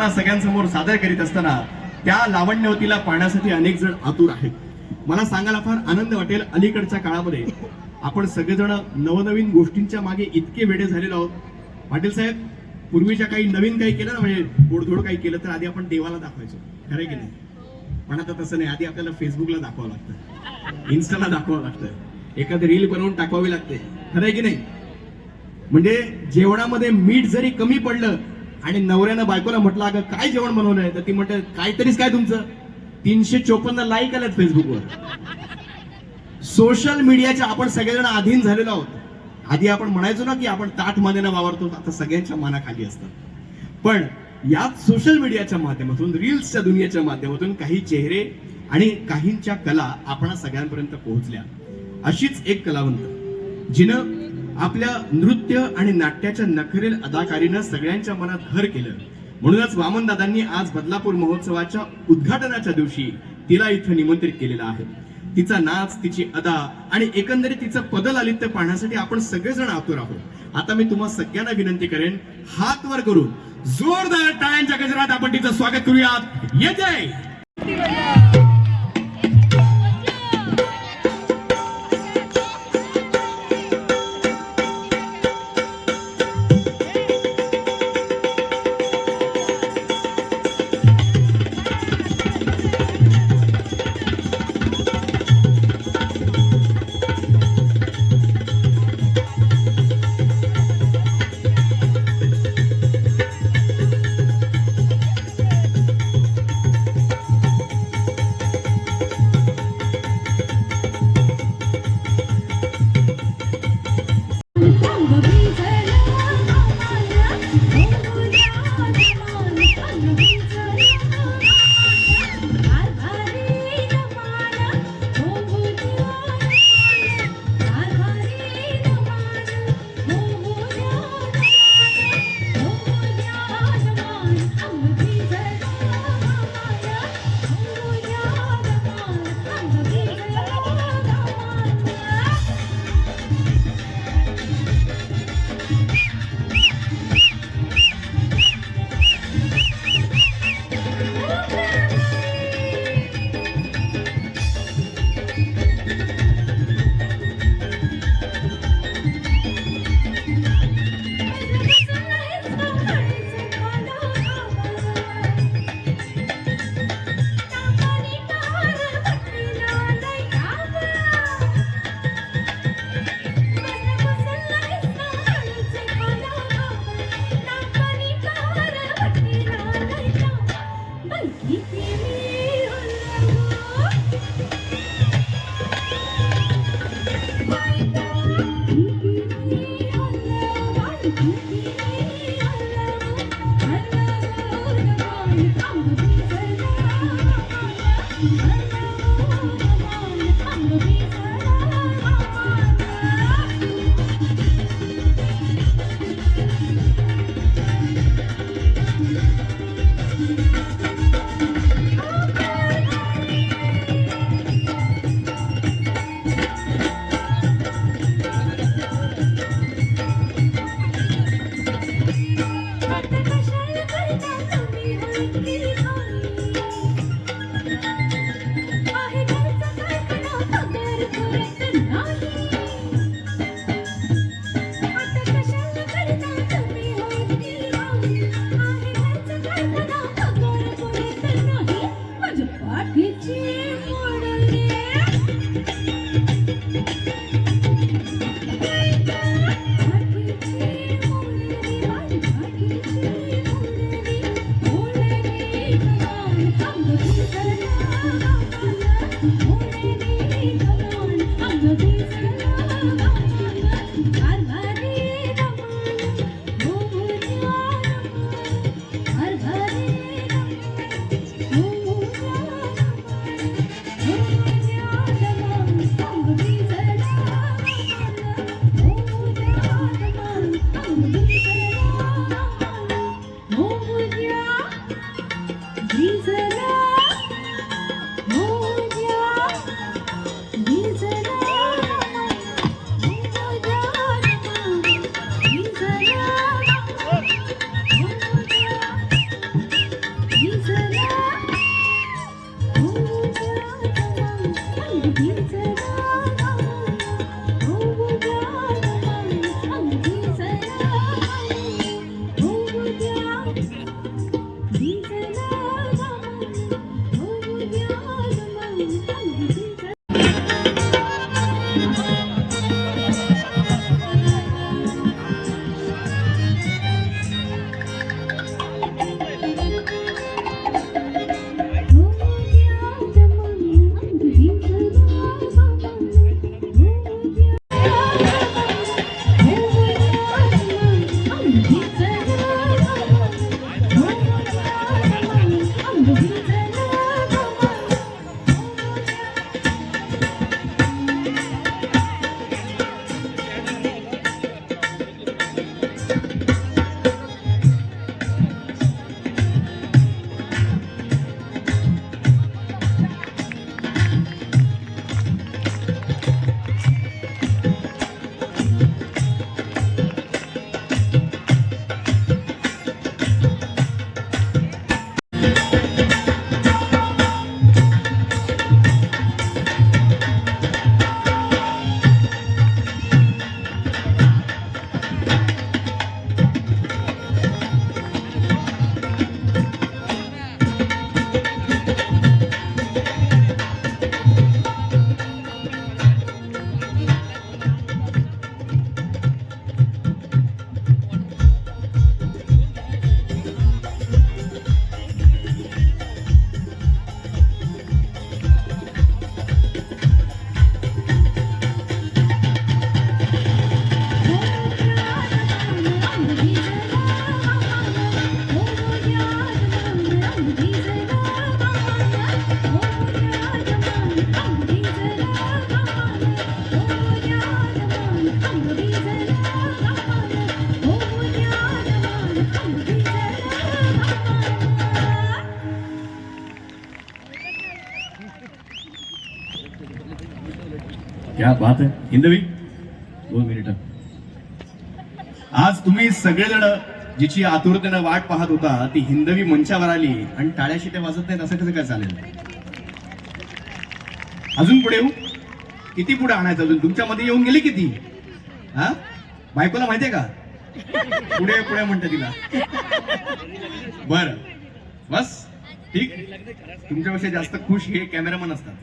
आपणा सगळ्यांसमोर सादर करीत असताना त्या लावण्यवतीला पाहण्यासाठी अनेक जण आतुर आहेत. मला सांगायला फार आनंद वाटेल, अलीकडच्या काळामध्ये आपण सगळेजण नवनवीन गोष्टींच्या मागे इतके वेडे झालेलो आहोत. पाटील साहेब, पूर्वीच्या काही नवीन काही केलं ना, म्हणजे गोडधोड काही केलं तर आधी आपण देवाला दाखवायचो, खरं की नाही? पण आता तसं नाही. आधी आपल्याला फेसबुकला दाखवावं लागतं, इन्स्टाला दाखवावं लागतं, एखादी रील बनवून टाकवावी लागते, खरं की नाही? म्हणजे जेवणामध्ये मीठ जरी कमी पडलं आणि नवऱ्यानं बायकोला म्हटलं अगं काय जेवण बनवलंय, तर ती म्हणते काहीतरीच काय तुमचं. 354 लाईक आल्यात फेसबुकवर. सोशल मीडियाच्या आपण सगळेजण अधीन झालेलो आहोत. आधी आपण म्हणायचो ना की आपण ताठ मानेनं वावरतो, आता सगळ्यांच्या मानाखाली असतात. पण याच सोशल मीडियाच्या माध्यमातून, रील्सच्या दुनियेच्या माध्यमातून काही चेहरे आणि काहींच्या कला आपण सगळ्यांपर्यंत पोहोचल्या. अशीच एक कलावंत जिनं आपल्या नृत्य आणि नाट्याच्या नखरेल अदाकारीनं सगळ्यांच्या मनात घर केलं. म्हणूनच वामनदादांनी आज बदलापूर महोत्सवाच्या उद्घाटनाच्या दिवशी तिला इथं निमंत्रित केलेलं आहे. तिचा नाच, तिची अदा आणि एकंदरीत तिचं पदलालित्य पाहण्यासाठी आपण सगळेजण आतुर आहोत. आता मी तुम्हा सगळ्यांना विनंती करेन, हात वर करून जोरदार टाळ्यांच्या गजरात आपण तिचं स्वागत करूयात. येते क्या बात आहे. हिंदवी 2 मिनिटं. आज तुम्ही सगळेजण जिची आतुरतेनं वाट पाहत होता ती हिंदवी मंचावर आली आणि टाळ्याशी ते वाजत नाहीत असं कसं काय चालेल. अजून पुढे येऊ, किती पुढे आणायचं अजून, तुमच्यामध्ये येऊन गेली किती. हा बायकोला माहितीये का पुढे पुढे म्हणते तिला. बर बस ठीक, तुमच्यापेक्षा जास्त खुश हे कॅमेरामन असतात.